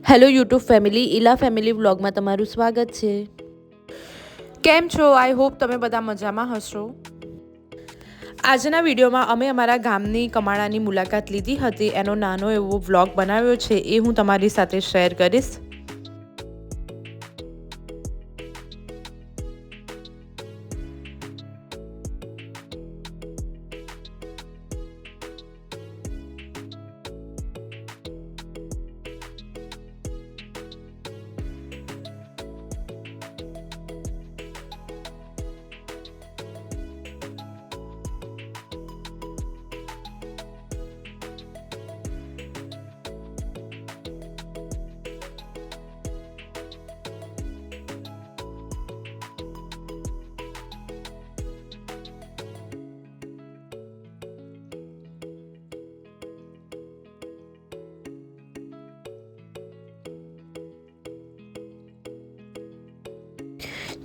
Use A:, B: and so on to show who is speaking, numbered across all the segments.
A: Hello YouTube family, Ila family વ્લોગમાં તમારું સ્વાગત છે। કેમ છો? આઈ હોપ તમે બધા મજામાં હશો। આજના વિડીયોમાં અમે અમારા ગામની કમાણાની મુલાકાત લીધી હતી, એનો નાનો એવો વ્લોગ બનાવ્યો છે, એ હું તમારી સાથે શેર કરીશ।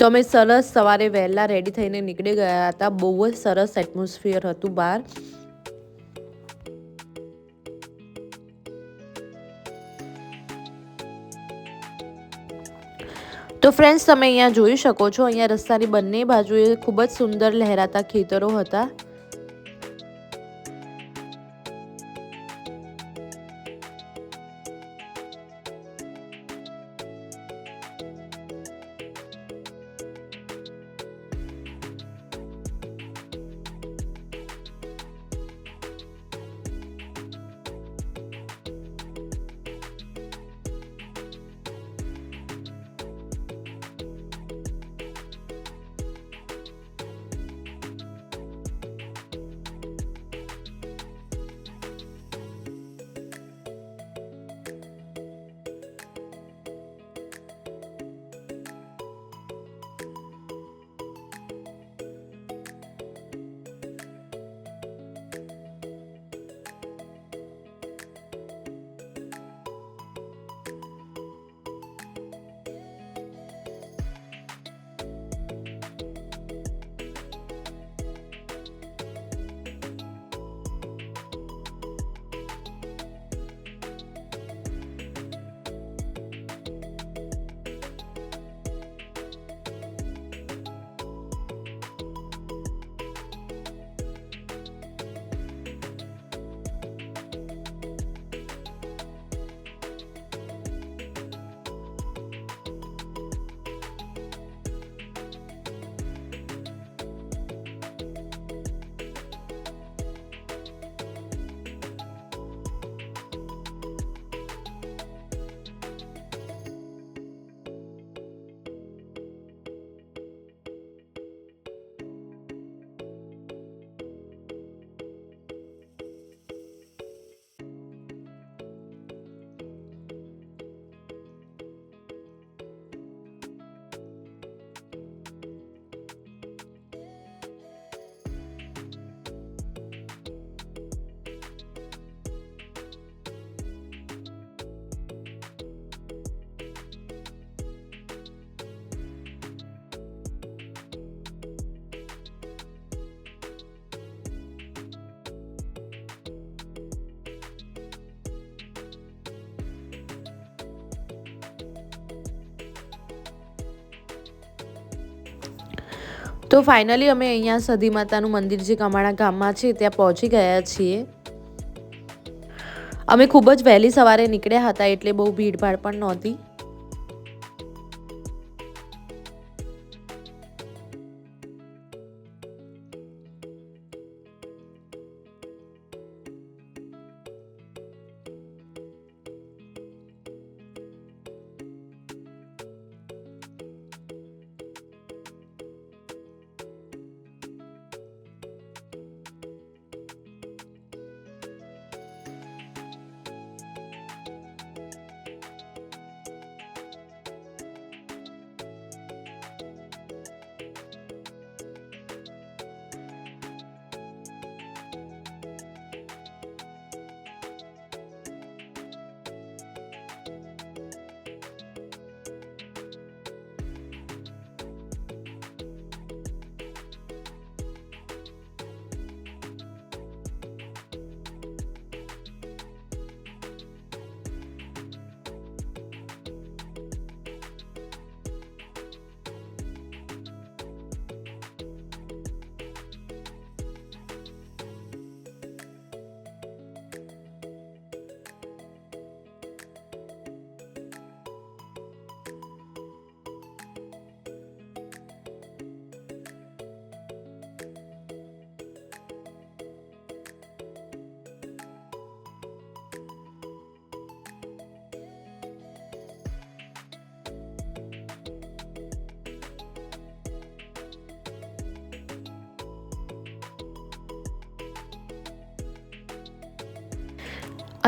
A: તો અમે સરસ સવારે વહેલા રેડી થઈને નીકળી ગયા હતા। બહુ જ સરસ એટમોસ્ફિયર હતું બહાર। તો ફ્રેન્ડ્સ, તમે અહીંયા જોઈ શકો છો, અહીંયા રસ્તાની બંને બાજુએ ખૂબ જ સુંદર લહેરાતા ખેતરો હતા। તો ફાઇનલી અમે અહીંયા સધી માતાનું મંદિર જે કમાણા ગામમાં છે ત્યાં પહોંચી ગયા છીએ। અમે ખૂબ જ વહેલી સવારે નીકળ્યા હતા, એટલે બહુ ભીડભાડ પણ નહોતી।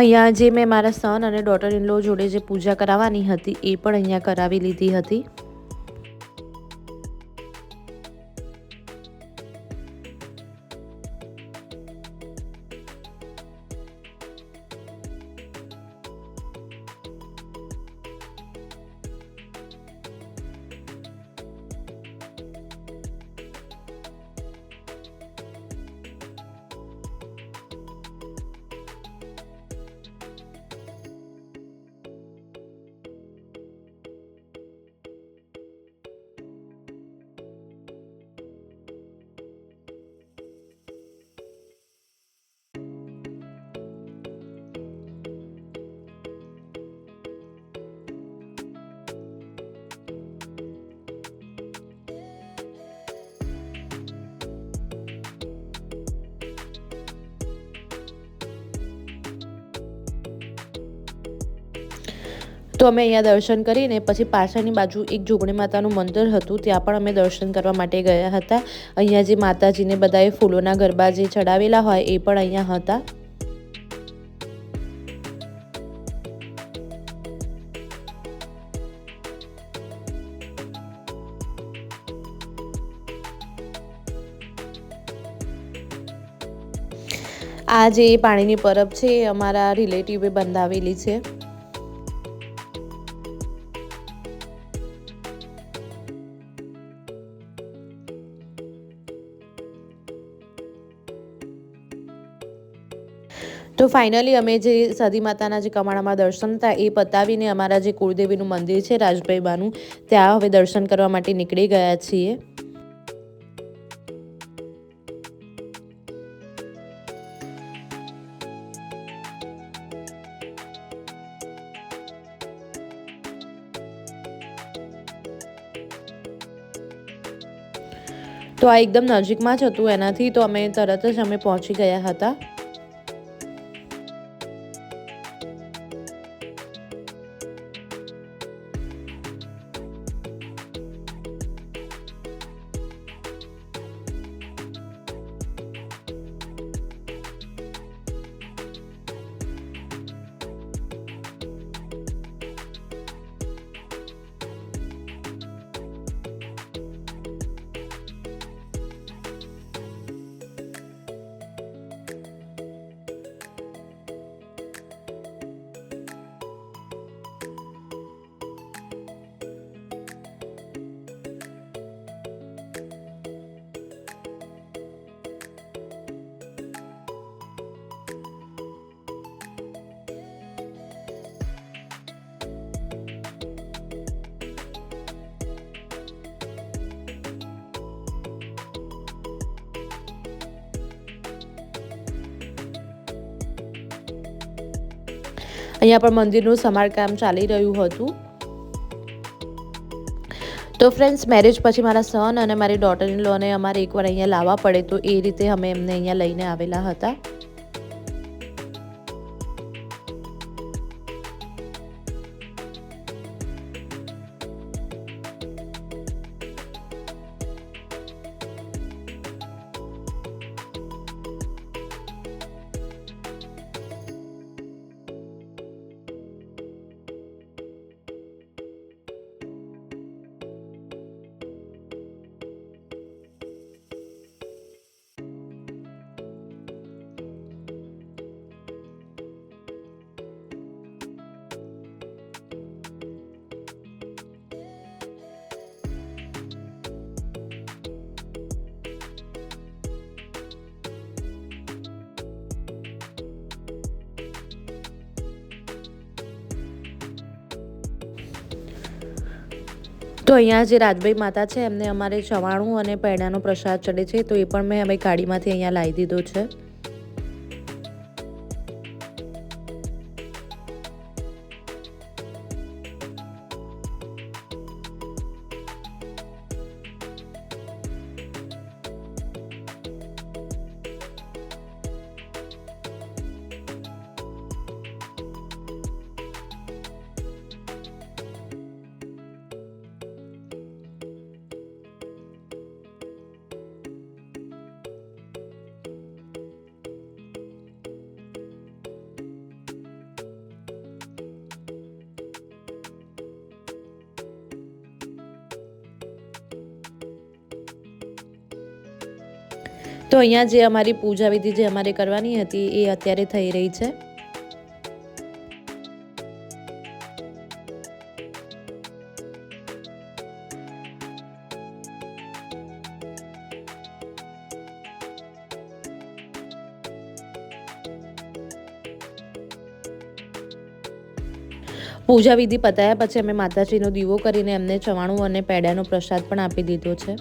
A: અહીંયા જે મેં મારા સન અને ડોટર ઇન લો જોડે જે પૂજા કરાવવાની હતી એ પણ અહીંયા કરાવી લીધી હતી. તો અમે અહીંયા દર્શન કરીને પછી પાછળની બાજુ એક જોગણી માતાનું મંદિર હતું, ત્યાં પણ અમે દર્શન કરવા માટે ગયા હતા. અહીંયા જે માતાજીને બધાએ ફૂલોના ગરબા જે ચડાવેલા હોય એ પણ અહીંયા હતા. આ જે પાણીની પરબ છે એ અમારા રિલેટિવે બંધાવેલી છે. તો ફાઇનલી અમે જે સતી માતાના જે કમાણામાં દર્શન હતા એ પતાવીને અમારા જે કુળદેવીનું મંદિર છે રાજભાઈ બાનું, ત્યાં હવે દર્શન કરવા માટે નીકળી ગયા છીએ. તો આ એકદમ નજીકમાં જ હતું, એનાથી તો અમે તરત જ અમે પહોંચી ગયા હતા. અહીંયા પણ મંદિરનું સમારકામ ચાલી રહ્યું હતું. તો ફ્રેન્ડ્સ, મેરેજ પછી મારા સન અને મારી ડોટર ઇન લોને અમારે એકવાર અહીંયા લાવવા પડે, તો એ રીતે અમે એમને અહીંયા લઈને આવેલા હતા. તો અહીંયા જે રાજભાઈ માતા છે એમને અમારે ચવાણું અને પેડાનો પ્રસાદ ચડે છે, તો એ પણ મેં અમે ગાડીમાંથી અહીંયા લાવી દીધો છે. તો અહીંયા જે અમારી પૂજા વિધિ જે અમારે કરવાની હતી એ અત્યારે થઈ રહી છે. પૂજા વિધિ પતાયા પછી અમે માતાજીનો દીવો કરીને એમને ચવાણું અને પેડાનો પ્રસાદ પણ આપી દીધો છે.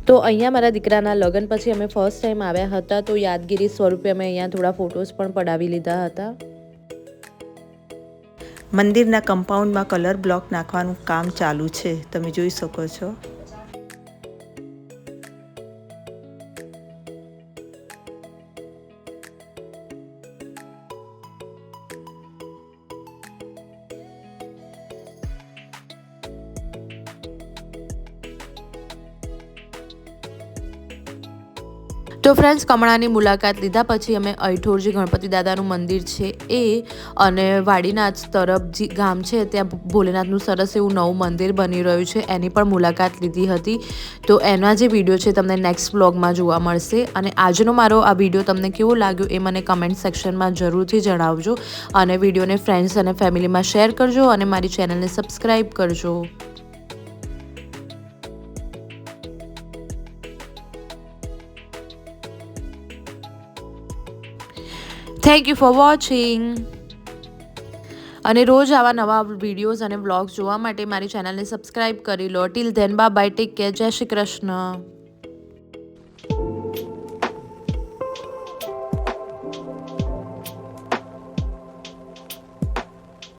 A: તો અહીંયા મારા દીકરાના લગ્ન પછી અમે ફર્સ્ટ ટાઈમ આવ્યા હતા, તો યાદગીરી સ્વરૂપે અમે અહીંયા થોડા ફોટોઝ પણ પડાવી લીધા હતા.
B: મંદિરના કમ્પાઉન્ડમાં કલર બ્લોક નાખવાનું કામ ચાલુ છે, તમે જોઈ શકો છો.
A: તો ફ્રેન્ડ્સ, કમળાની મુલાકાત લીધા પછી અમે અયઠોર જે ગણપતિ દાદાનું મંદિર છે એ અને વાડીનાથ તરફ જે ગામ છે ત્યાં ભોલેનાથનું સરસ એવું નવું મંદિર બની રહ્યું છે એની પણ મુલાકાત લીધી હતી. તો એના જે વિડીયો છે તમને નેક્સ્ટ વ્લોગમાં જોવા મળશે. અને આજનો મારો આ વિડીયો તમને કેવો લાગ્યો એ મને કમેન્ટ સેક્શનમાં જરૂરથી જણાવજો. અને વિડીયોને ફ્રેન્ડ્સ અને ફેમિલીમાં શેર કરજો અને મારી ચેનલને સબસ્ક્રાઈબ કરજો. Thank you for watching. અને રોજ આવા નવા વિડીયોઝ અને વ્લોગ્સ જોવા માટે મારી ચેનલને સબસ્ક્રાઈબ કરી લો. Till then bye bye, take care, જય શ્રી કૃષ્ણ.